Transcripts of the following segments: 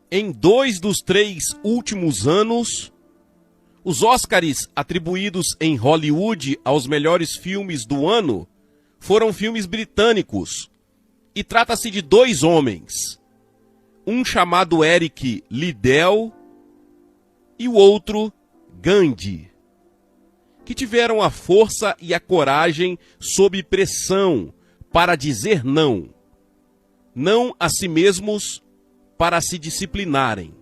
Em 2 dos 3 últimos anos, os Oscars atribuídos em Hollywood aos melhores filmes do ano foram filmes britânicos. E trata-se de 2 homens. Um chamado Eric Liddell e o outro Gandhi, que tiveram a força e a coragem sob pressão para dizer não. Não a si mesmos para se disciplinarem.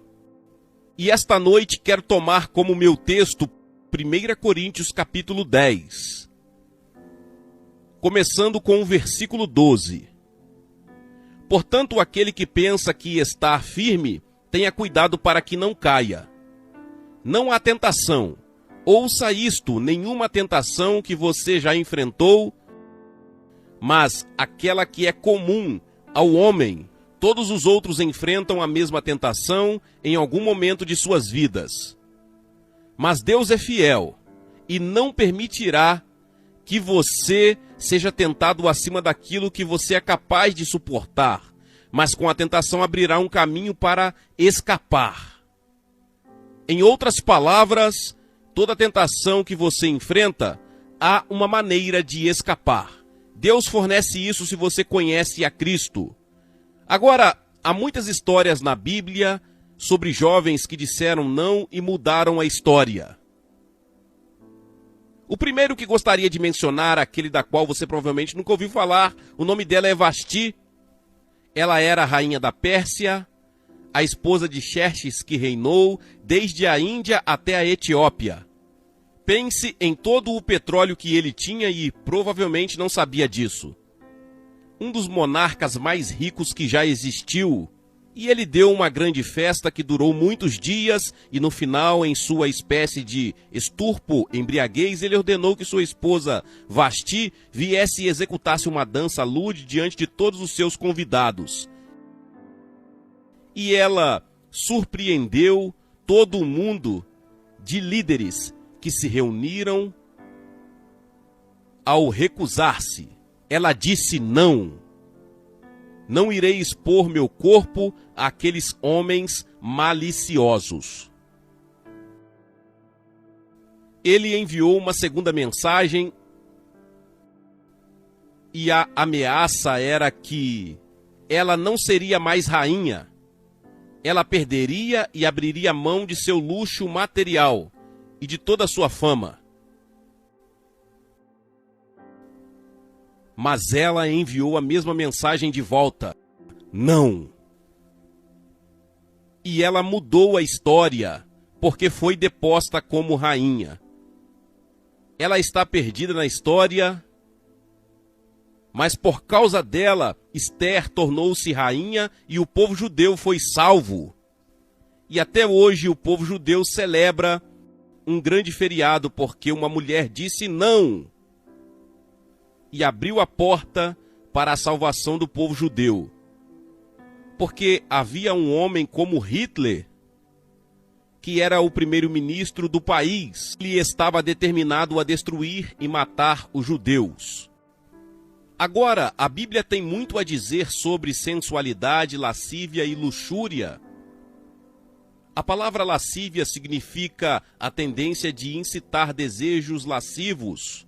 E esta noite quero tomar como meu texto 1 Coríntios capítulo 10, começando com o versículo 12. Portanto, aquele que pensa que está firme, tenha cuidado para que não caia. Não há tentação. Ouça isto, nenhuma tentação que você já enfrentou, mas aquela que é comum ao homem. Todos os outros enfrentam a mesma tentação em algum momento de suas vidas. Mas Deus é fiel e não permitirá que você seja tentado acima daquilo que você é capaz de suportar, mas com a tentação abrirá um caminho para escapar. Em outras palavras, toda tentação que você enfrenta, há uma maneira de escapar. Deus fornece isso se você conhece a Cristo. Agora, há muitas histórias na Bíblia sobre jovens que disseram não e mudaram a história. O primeiro que gostaria de mencionar, aquele da qual você provavelmente nunca ouviu falar, o nome dela é Vasti. Ela era a rainha da Pérsia, a esposa de Xerxes, que reinou desde a Índia até a Etiópia. Pense em todo o petróleo que ele tinha e provavelmente não sabia disso. Um dos monarcas mais ricos que já existiu, e ele deu uma grande festa que durou muitos dias, e no final, em sua espécie de estupro, embriaguez, ele ordenou que sua esposa Vasti viesse e executasse uma dança lúdica diante de todos os seus convidados. E ela surpreendeu todo o mundo de líderes que se reuniram ao recusar-se. Ela disse não. Não irei expor meu corpo àqueles homens maliciosos. Ele enviou uma segunda mensagem e a ameaça era que ela não seria mais rainha. Ela perderia e abriria mão de seu luxo material e de toda a sua fama. Mas ela enviou a mesma mensagem de volta. Não. E ela mudou a história, porque foi deposta como rainha. Ela está perdida na história, mas por causa dela, Esther tornou-se rainha e o povo judeu foi salvo. E até hoje o povo judeu celebra um grande feriado porque uma mulher disse não e abriu a porta para a salvação do povo judeu. Porque havia um homem como Hitler, que era o primeiro-ministro do país, ele estava determinado a destruir e matar os judeus. Agora, a Bíblia tem muito a dizer sobre sensualidade, lascívia e luxúria. A palavra lascívia significa a tendência de incitar desejos lascivos.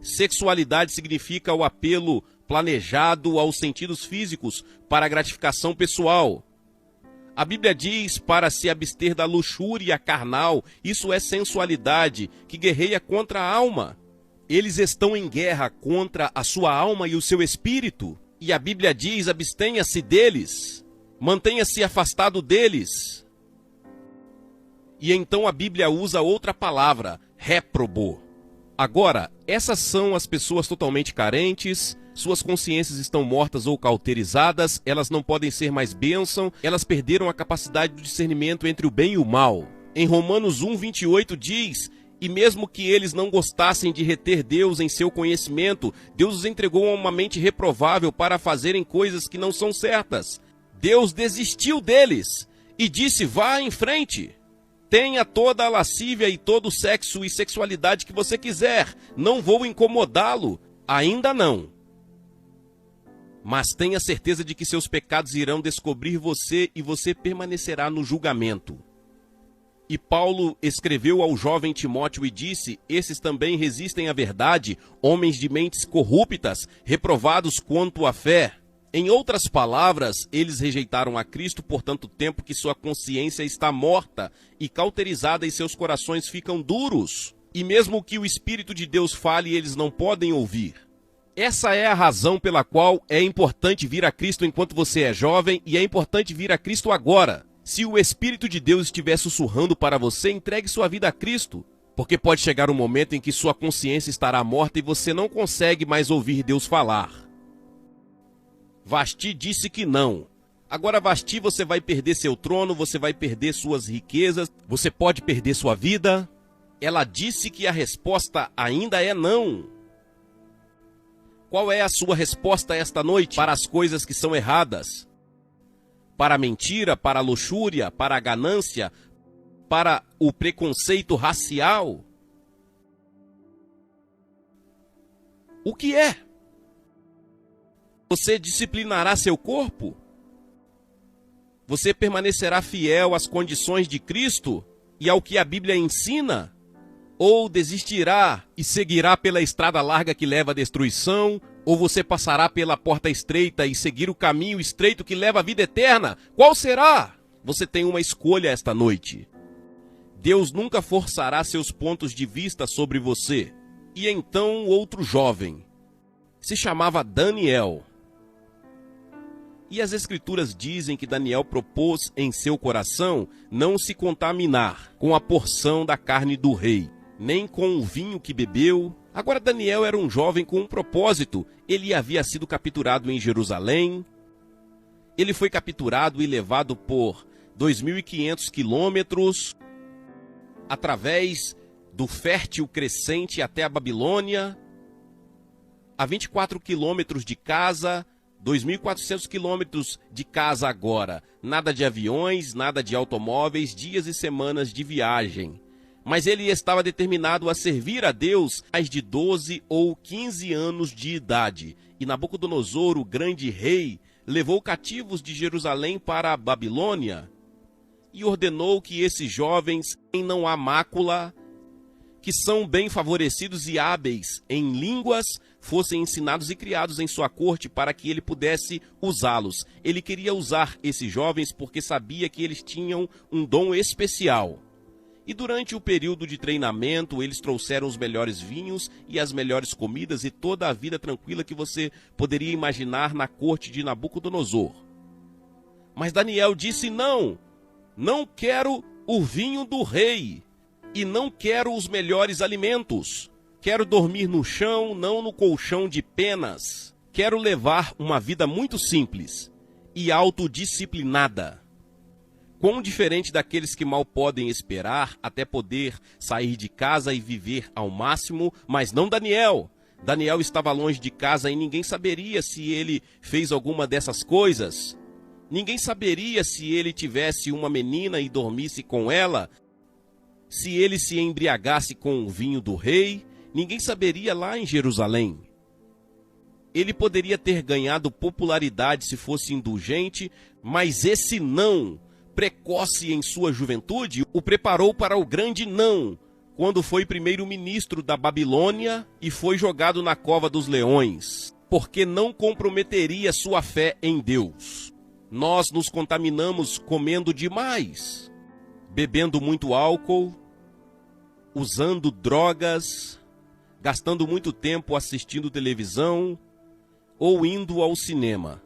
Sexualidade significa o apelo planejado aos sentidos físicos para a gratificação pessoal. A Bíblia diz para se abster da luxúria carnal, isso é sensualidade que guerreia contra a alma. Eles estão em guerra contra a sua alma e o seu espírito. E a Bíblia diz, abstenha-se deles, mantenha-se afastado deles. E então a Bíblia usa outra palavra, réprobo. Agora, essas são as pessoas totalmente carentes, suas consciências estão mortas ou cauterizadas, elas não podem ser mais bênção, elas perderam a capacidade do discernimento entre o bem e o mal. Em Romanos 1:28 diz, e mesmo que eles não gostassem de reter Deus em seu conhecimento, Deus os entregou a uma mente reprovável para fazerem coisas que não são certas. Deus desistiu deles e disse, vá em frente. Tenha toda a lascívia e todo o sexo e sexualidade que você quiser. Não vou incomodá-lo. Ainda não. Mas tenha certeza de que seus pecados irão descobrir você e você permanecerá no julgamento. E Paulo escreveu ao jovem Timóteo e disse: esses também resistem à verdade, homens de mentes corruptas, reprovados quanto à fé. Em outras palavras, eles rejeitaram a Cristo por tanto tempo que sua consciência está morta e cauterizada e seus corações ficam duros. E mesmo que o Espírito de Deus fale, eles não podem ouvir. Essa é a razão pela qual é importante vir a Cristo enquanto você é jovem e é importante vir a Cristo agora. Se o Espírito de Deus estiver sussurrando para você, entregue sua vida a Cristo. Porque pode chegar um momento em que sua consciência estará morta e você não consegue mais ouvir Deus falar. Vasti disse que não. Agora, Vasti, você vai perder seu trono, você vai perder suas riquezas, você pode perder sua vida. Ela disse que a resposta ainda é não. Qual é a sua resposta esta noite para as coisas que são erradas? Para a mentira, para a luxúria, para a ganância, para o preconceito racial? O que é? Você disciplinará seu corpo? Você permanecerá fiel às condições de Cristo e ao que a Bíblia ensina? Ou desistirá e seguirá pela estrada larga que leva à destruição? Ou você passará pela porta estreita e seguir o caminho estreito que leva à vida eterna? Qual será? Você tem uma escolha esta noite. Deus nunca forçará seus pontos de vista sobre você. E então outro jovem se chamava Daniel. E as Escrituras dizem que Daniel propôs em seu coração não se contaminar com a porção da carne do rei, nem com o vinho que bebeu. Agora Daniel era um jovem com um propósito. Ele havia sido capturado em Jerusalém. Ele foi capturado e levado por 2.500 quilômetros através do fértil crescente até a Babilônia, a 24 quilômetros de casa, 2.400 quilômetros de casa agora. Nada de aviões, nada de automóveis, dias e semanas de viagem. Mas ele estava determinado a servir a Deus mais de 12 ou 15 anos de idade. E Nabucodonosor, o grande rei, levou cativos de Jerusalém para a Babilônia e ordenou que esses jovens, em não há mácula, que são bem favorecidos e hábeis em línguas, fossem ensinados e criados em sua corte para que ele pudesse usá-los. Ele queria usar esses jovens porque sabia que eles tinham um dom especial. E durante o período de treinamento, eles trouxeram os melhores vinhos e as melhores comidas e toda a vida tranquila que você poderia imaginar na corte de Nabucodonosor. Mas Daniel disse: não quero o vinho do rei e não quero os melhores alimentos. Quero dormir no chão, não no colchão de penas. Quero levar uma vida muito simples e autodisciplinada. Quão diferente daqueles que mal podem esperar até poder sair de casa e viver ao máximo, mas não Daniel. Daniel estava longe de casa e ninguém saberia se ele fez alguma dessas coisas. Ninguém saberia se ele tivesse uma menina e dormisse com ela, se ele se embriagasse com o vinho do rei. Ninguém saberia lá em Jerusalém. Ele poderia ter ganhado popularidade se fosse indulgente, mas esse não, precoce em sua juventude, o preparou para o grande não, quando foi primeiro-ministro da Babilônia e foi jogado na cova dos leões, porque não comprometeria sua fé em Deus. Nós nos contaminamos comendo demais, bebendo muito álcool, usando drogas, gastando muito tempo assistindo televisão ou indo ao cinema.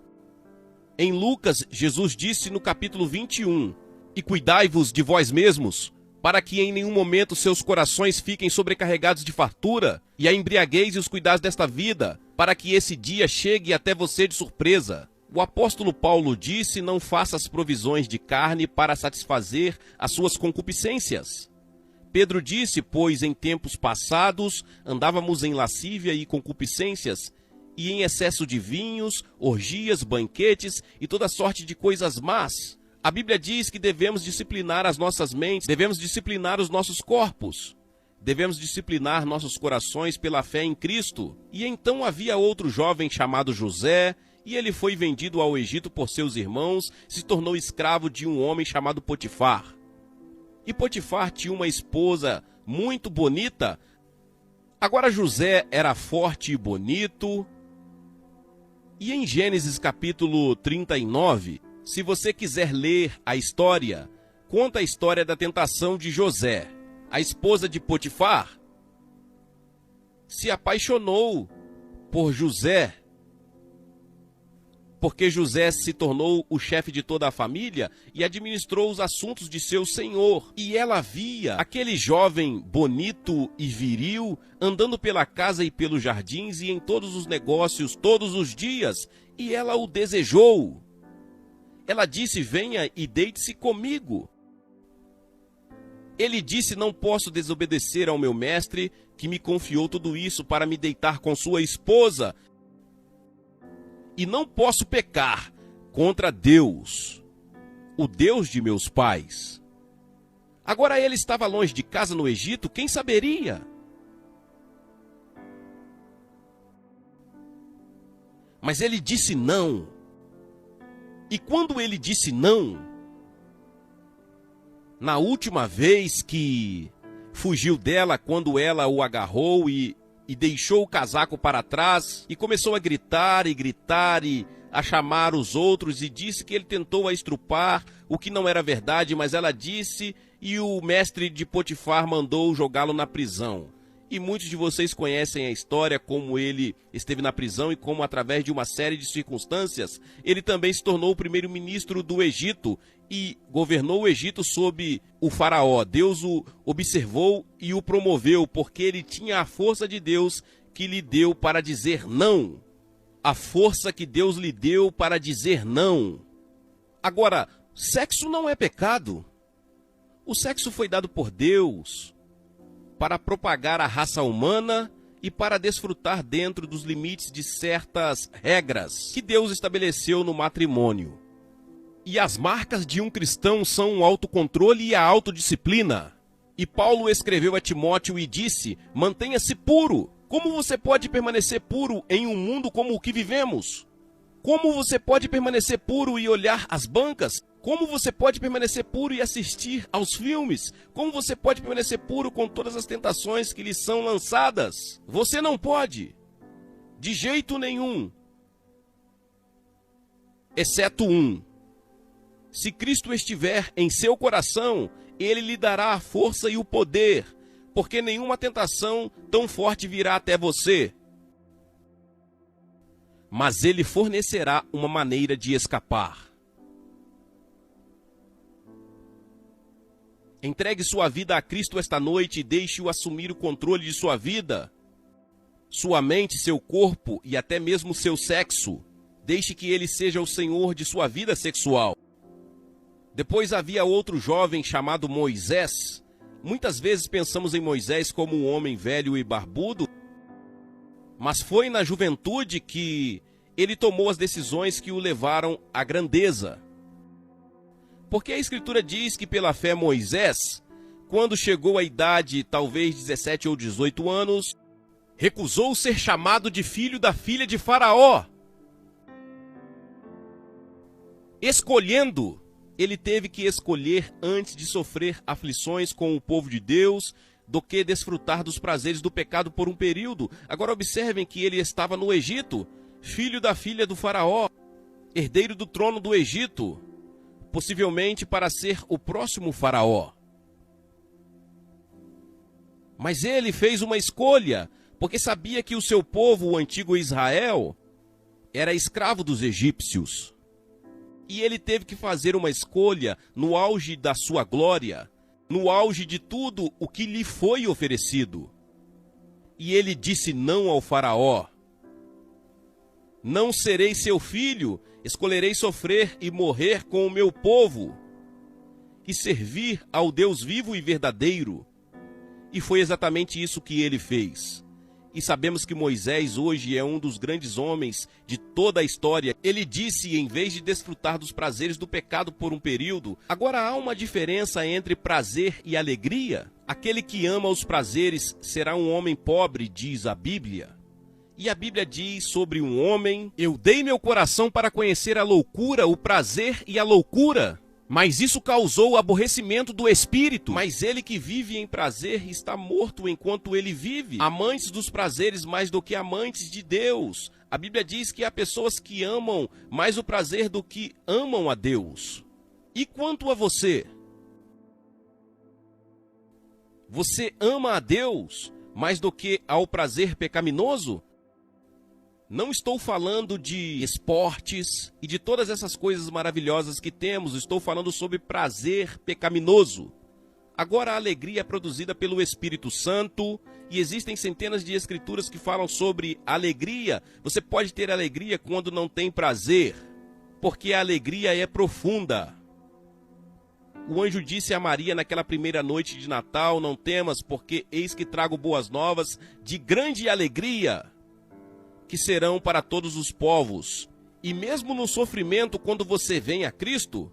Em Lucas, Jesus disse no capítulo 21, e cuidai-vos de vós mesmos, para que em nenhum momento seus corações fiquem sobrecarregados de fartura, e a embriagueis e os cuidados desta vida, para que esse dia chegue até você de surpresa. O apóstolo Paulo disse: não faças provisões de carne para satisfazer as suas concupiscências. Pedro disse: pois em tempos passados andávamos em lascívia e concupiscências, e em excesso de vinhos, orgias, banquetes e toda sorte de coisas más. A Bíblia diz que devemos disciplinar as nossas mentes, devemos disciplinar os nossos corpos, devemos disciplinar nossos corações pela fé em Cristo. E então havia outro jovem chamado José, E ele foi vendido ao Egito por seus irmãos, se tornou escravo de um homem chamado Potifar. E Potifar tinha uma esposa muito bonita. Agora José era forte e bonito. E em Gênesis capítulo 39, se você quiser ler a história, conta a história da tentação de José. A esposa de Potifar se apaixonou por José, porque José se tornou o chefe de toda a família e administrou os assuntos de seu senhor. E ela via aquele jovem bonito e viril andando pela casa e pelos jardins e em todos os negócios todos os dias, e ela o desejou. Ela disse: venha e deite-se comigo. Ele disse: não posso desobedecer ao meu mestre, que me confiou tudo isso para me deitar com sua esposa. E não posso pecar contra Deus, o Deus de meus pais. Agora ele estava longe de casa no Egito, quem saberia? Mas ele disse não. E quando ele disse não, na última vez que fugiu dela, quando ela o agarrou e deixou o casaco para trás e começou a gritar e a chamar os outros, e disse que ele tentou a estrupar, o que não era verdade, mas ela disse, e o mestre de Potifar mandou jogá-lo na prisão. E muitos de vocês conhecem a história, como ele esteve na prisão e como, através de uma série de circunstâncias, ele também se tornou o primeiro-ministro do Egito e governou o Egito sob o faraó. Deus o observou e o promoveu, porque ele tinha a força de Deus que lhe deu para dizer não. A força que Deus lhe deu para dizer não. Agora, sexo não é pecado. O sexo foi dado por Deus para propagar a raça humana e para desfrutar dentro dos limites de certas regras que Deus estabeleceu no matrimônio. E as marcas de um cristão são o autocontrole e a autodisciplina. E Paulo escreveu a Timóteo e disse: mantenha-se puro. Como você pode permanecer puro em um mundo como o que vivemos? Como você pode permanecer puro e olhar as bancas? Como você pode permanecer puro e assistir aos filmes? Como você pode permanecer puro com todas as tentações que lhe são lançadas? Você não pode. De jeito nenhum. Exceto um. Se Cristo estiver em seu coração, ele lhe dará a força e o poder, porque nenhuma tentação tão forte virá até você. Mas ele fornecerá uma maneira de escapar. Entregue sua vida a Cristo esta noite e deixe-o assumir o controle de sua vida, sua mente, seu corpo e até mesmo seu sexo. Deixe que ele seja o Senhor de sua vida sexual. Depois havia outro jovem chamado Moisés. Muitas vezes pensamos em Moisés como um homem velho e barbudo, mas foi na juventude que ele tomou as decisões que o levaram à grandeza. Porque a Escritura diz que pela fé Moisés, quando chegou à idade talvez 17 ou 18 anos, recusou ser chamado de filho da filha de Faraó. Escolhendo, ele teve que escolher antes de sofrer aflições com o povo de Deus, do que desfrutar dos prazeres do pecado por um período. Agora observem que ele estava no Egito, filho da filha do Faraó, herdeiro do trono do Egito, possivelmente para ser o próximo Faraó. Mas ele fez uma escolha, porque sabia que o seu povo, o antigo Israel, era escravo dos egípcios. E ele teve que fazer uma escolha no auge da sua glória, no auge de tudo o que lhe foi oferecido. E ele disse não ao Faraó. Não serei seu filho, escolherei sofrer e morrer com o meu povo, e servir ao Deus vivo e verdadeiro. E foi exatamente isso que ele fez. E sabemos que Moisés hoje é um dos grandes homens de toda a história. Ele disse, em vez de desfrutar dos prazeres do pecado por um período, agora há uma diferença entre prazer e alegria. Aquele que ama os prazeres será um homem pobre, diz a Bíblia. E a Bíblia diz sobre um homem: eu dei meu coração para conhecer a loucura, o prazer e a loucura. Mas isso causou o aborrecimento do espírito. Mas ele que vive em prazer está morto enquanto ele vive. Amantes dos prazeres mais do que amantes de Deus. A Bíblia diz que há pessoas que amam mais o prazer do que amam a Deus. E quanto a você? Você ama a Deus mais do que ao prazer pecaminoso? Não estou falando de esportes e de todas essas coisas maravilhosas que temos. Estou falando sobre prazer pecaminoso. Agora, a alegria é produzida pelo Espírito Santo e existem centenas de escrituras que falam sobre alegria. Você pode ter alegria quando não tem prazer, porque a alegria é profunda. O anjo disse a Maria naquela primeira noite de Natal: não temas, porque eis que trago boas novas de grande alegria, que serão para todos os povos. E mesmo no sofrimento, quando você vem a Cristo,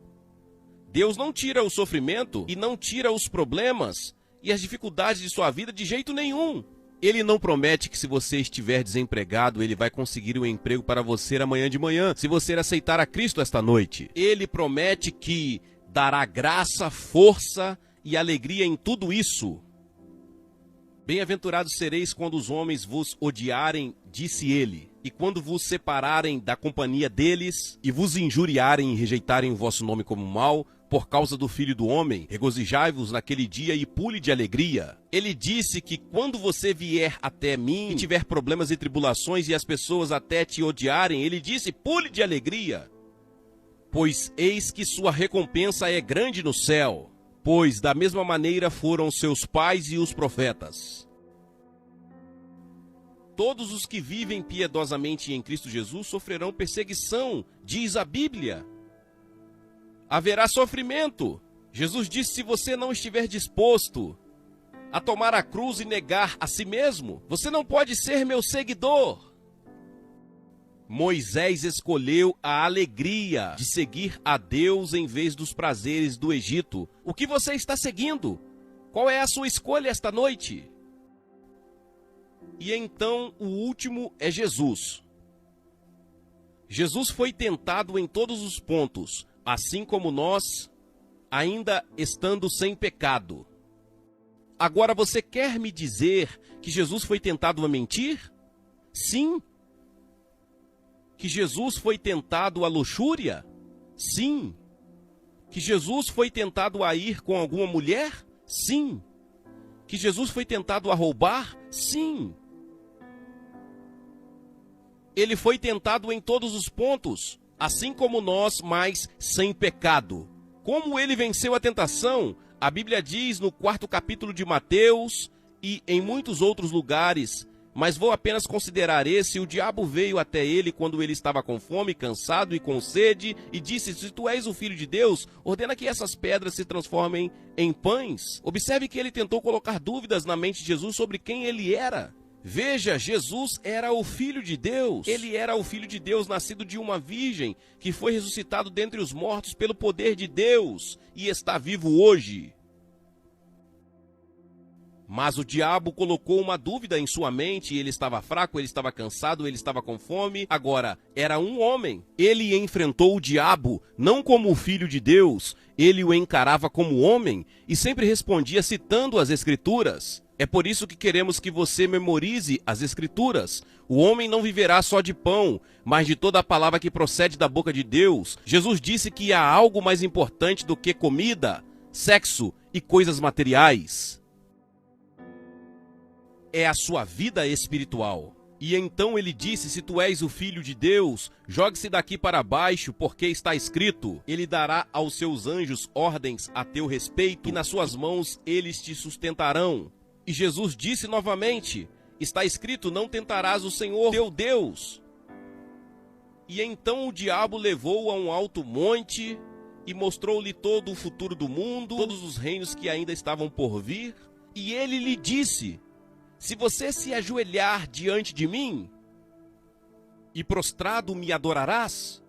Deus não tira o sofrimento e não tira os problemas e as dificuldades de sua vida de jeito nenhum. Ele não promete que se você estiver desempregado, ele vai conseguir um emprego para você amanhã de manhã, se você aceitar a Cristo esta noite. Ele promete que dará graça, força e alegria em tudo isso. Bem-aventurados sereis quando os homens vos odiarem, disse ele, e quando vos separarem da companhia deles, e vos injuriarem e rejeitarem o vosso nome como mal, por causa do Filho do Homem, regozijai-vos naquele dia e pule de alegria. Ele disse que quando você vier até mim e tiver problemas e tribulações e as pessoas até te odiarem, ele disse: pule de alegria, pois eis que sua recompensa é grande no céu. Pois da mesma maneira foram seus pais e os profetas. Todos os que vivem piedosamente em Cristo Jesus sofrerão perseguição, diz a Bíblia. Haverá sofrimento. Jesus disse: se você não estiver disposto a tomar a cruz e negar a si mesmo, você não pode ser meu seguidor. Moisés escolheu a alegria de seguir a Deus em vez dos prazeres do Egito. O que você está seguindo? Qual é a sua escolha esta noite? E então o último é Jesus. Jesus foi tentado em todos os pontos, assim como nós, ainda estando sem pecado. Agora, você quer me dizer que Jesus foi tentado a mentir? Sim. Que Jesus foi tentado à luxúria? Sim. Que Jesus foi tentado a ir com alguma mulher? Sim. Que Jesus foi tentado a roubar? Sim. Ele foi tentado em todos os pontos, assim como nós, mas sem pecado. Como ele venceu a tentação? A Bíblia diz no 4º capítulo de Mateus e em muitos outros lugares, mas vou apenas considerar esse: o diabo veio até ele quando ele estava com fome, cansado e com sede, e disse: se tu és o Filho de Deus, ordena que essas pedras se transformem em pães. Observe que ele tentou colocar dúvidas na mente de Jesus sobre quem ele era. Veja, Jesus era o Filho de Deus. Ele era o Filho de Deus, nascido de uma virgem, que foi ressuscitado dentre os mortos pelo poder de Deus e está vivo hoje. Mas o diabo colocou uma dúvida em sua mente. Ele estava fraco, ele estava cansado, ele estava com fome. Agora, era um homem. Ele enfrentou o diabo não como o Filho de Deus. Ele o encarava como homem e sempre respondia citando as Escrituras. É por isso que queremos que você memorize as Escrituras. O homem não viverá só de pão, mas de toda a palavra que procede da boca de Deus. Jesus disse que há algo mais importante do que comida, sexo e coisas materiais. É a sua vida espiritual. E então ele disse: se tu és o Filho de Deus, jogue-se daqui para baixo, porque está escrito: ele dará aos seus anjos ordens a teu respeito, e nas suas mãos eles te sustentarão. E Jesus disse novamente: está escrito, não tentarás o Senhor teu Deus. E então o diabo levou-o a um alto monte e mostrou-lhe todo o futuro do mundo, todos os reinos que ainda estavam por vir. E ele lhe disse: se você se ajoelhar diante de mim e prostrado me adorarás,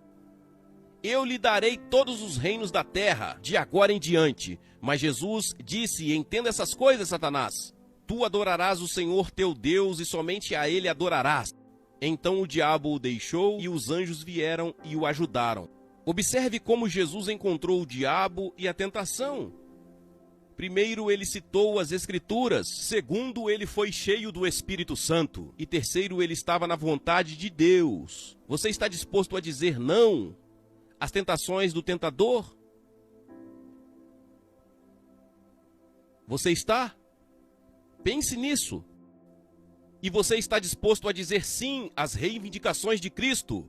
eu lhe darei todos os reinos da terra, de agora em diante. Mas Jesus disse: entenda essas coisas, Satanás. Tu adorarás o Senhor teu Deus e somente a ele adorarás. Então o diabo o deixou e os anjos vieram e o ajudaram. Observe como Jesus encontrou o diabo e a tentação. Primeiro, ele citou as Escrituras. Segundo, ele foi cheio do Espírito Santo. E terceiro, ele estava na vontade de Deus. Você está disposto a dizer não às tentações do tentador? Você está? Pense nisso. E você está disposto a dizer sim às reivindicações de Cristo?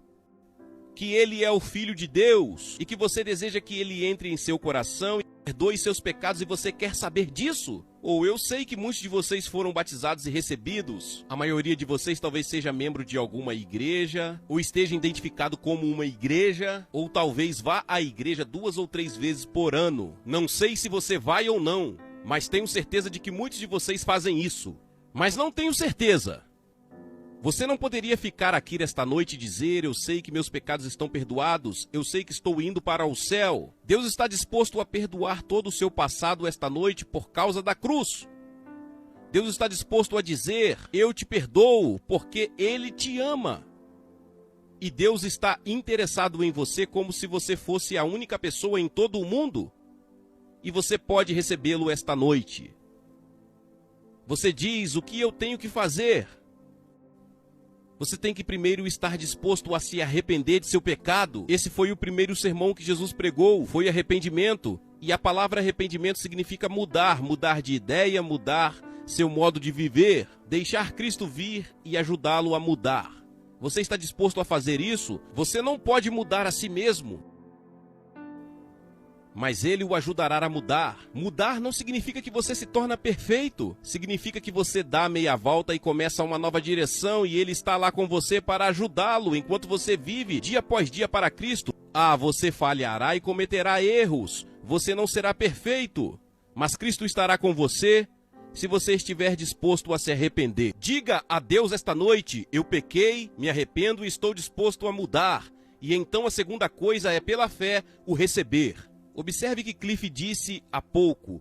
Que Ele é o Filho de Deus e que você deseja que Ele entre em seu coração e perdoe seus pecados e você quer saber disso? Ou eu sei que muitos de vocês foram batizados e recebidos. A maioria de vocês talvez seja membro de alguma igreja, ou esteja identificado como uma igreja, ou talvez vá à igreja 2 ou 3 vezes por ano. Não sei se você vai ou não, mas tenho certeza de que muitos de vocês fazem isso. Mas não tenho certeza. Você não poderia ficar aqui esta noite e dizer: eu sei que meus pecados estão perdoados, eu sei que estou indo para o céu. Deus está disposto a perdoar todo o seu passado esta noite por causa da cruz. Deus está disposto a dizer: eu te perdoo porque Ele te ama. E Deus está interessado em você como se você fosse a única pessoa em todo o mundo. E você pode recebê-lo esta noite. Você diz: o que eu tenho que fazer? Você tem que primeiro estar disposto a se arrepender de seu pecado. Esse foi o primeiro sermão que Jesus pregou, foi arrependimento. E a palavra arrependimento significa mudar, mudar de ideia, mudar seu modo de viver, deixar Cristo vir e ajudá-lo a mudar. Você está disposto a fazer isso? Você não pode mudar a si mesmo, mas Ele o ajudará a mudar. Mudar não significa que você se torna perfeito. Significa que você dá meia volta e começa uma nova direção e Ele está lá com você para ajudá-lo enquanto você vive dia após dia para Cristo. Ah, você falhará e cometerá erros. Você não será perfeito. Mas Cristo estará com você se você estiver disposto a se arrepender. Diga a Deus esta noite: eu pequei, me arrependo e estou disposto a mudar. E então a segunda coisa é, pela fé, o receber. Observe que Cliff disse há pouco: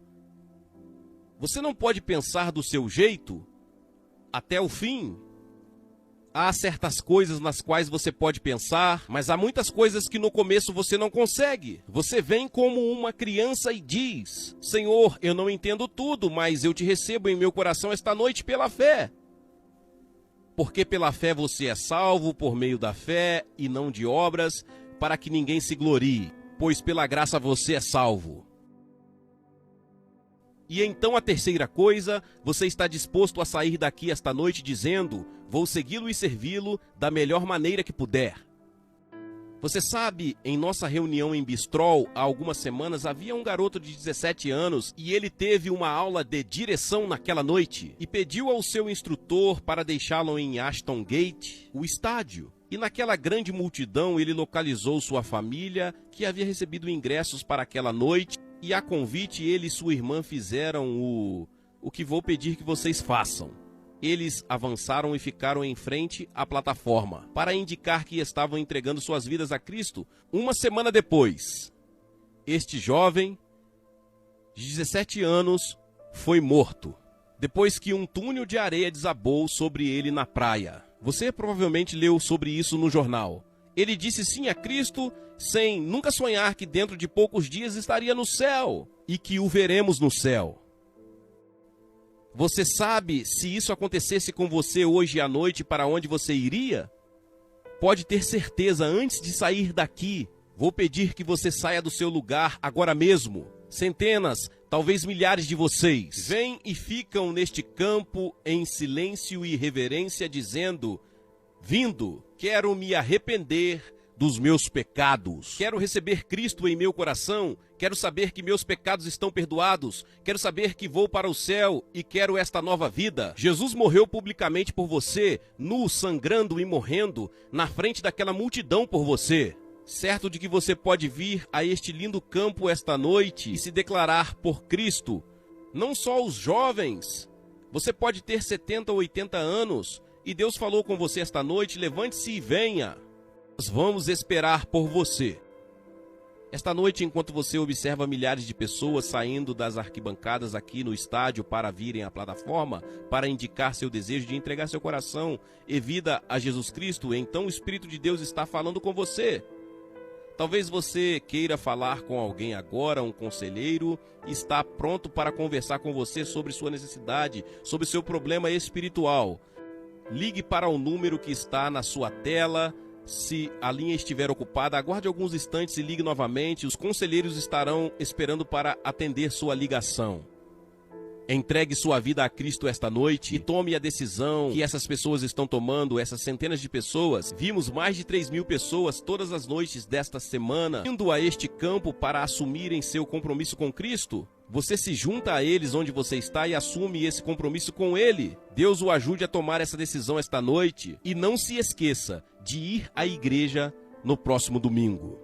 você não pode pensar do seu jeito até o fim. Há certas coisas nas quais você pode pensar, mas há muitas coisas que no começo você não consegue. Você vem como uma criança e diz: Senhor, eu não entendo tudo, mas eu te recebo em meu coração esta noite pela fé. Porque pela fé você é salvo, por meio da fé e não de obras, para que ninguém se glorie. Pois pela graça você é salvo. E então a terceira coisa, você está disposto a sair daqui esta noite dizendo: vou segui-lo e servi-lo da melhor maneira que puder. Você sabe, em nossa reunião em Bistrol, há algumas semanas, havia um garoto de 17 anos e ele teve uma aula de direção naquela noite e pediu ao seu instrutor para deixá-lo em Ashton Gate, o estádio. E naquela grande multidão ele localizou sua família, que havia recebido ingressos para aquela noite, e a convite ele e sua irmã fizeram o que vou pedir que vocês façam. Eles avançaram e ficaram em frente à plataforma, para indicar que estavam entregando suas vidas a Cristo. Uma semana depois, este jovem, de 17 anos, foi morto, depois que um túnel de areia desabou sobre ele na praia. Você provavelmente leu sobre isso no jornal. Ele disse sim a Cristo sem nunca sonhar que dentro de poucos dias estaria no céu e que o veremos no céu. Você sabe, se isso acontecesse com você hoje à noite, para onde você iria? Pode ter certeza, antes de sair daqui, vou pedir que você saia do seu lugar agora mesmo. Centenas, talvez milhares de vocês vêm e ficam neste campo em silêncio e reverência, dizendo: vindo, quero me arrepender dos meus pecados. Quero receber Cristo em meu coração. Quero saber que meus pecados estão perdoados. Quero saber que vou para o céu e quero esta nova vida. Jesus morreu publicamente por você, nu, sangrando e morrendo, na frente daquela multidão por você. Certo de que você pode vir a este lindo campo esta noite e se declarar por Cristo. Não só os jovens. Você pode ter 70 ou 80 anos e Deus falou com você esta noite: levante-se e venha. Nós vamos esperar por você. Esta noite, enquanto você observa milhares de pessoas saindo das arquibancadas aqui no estádio para virem à plataforma, para indicar seu desejo de entregar seu coração e vida a Jesus Cristo, então o Espírito de Deus está falando com você. Talvez você queira falar com alguém agora, um conselheiro, está pronto para conversar com você sobre sua necessidade, sobre seu problema espiritual. Ligue para o número que está na sua tela. Se a linha estiver ocupada, aguarde alguns instantes e ligue novamente. Os conselheiros estarão esperando para atender sua ligação. Entregue sua vida a Cristo esta noite e tome a decisão que essas pessoas estão tomando, essas centenas de pessoas. Vimos mais de 3.000 pessoas todas as noites desta semana indo a este campo para assumirem seu compromisso com Cristo. Você se junta a eles onde você está e assume esse compromisso com Ele. Deus o ajude a tomar essa decisão esta noite. E não se esqueça de ir à igreja no próximo domingo.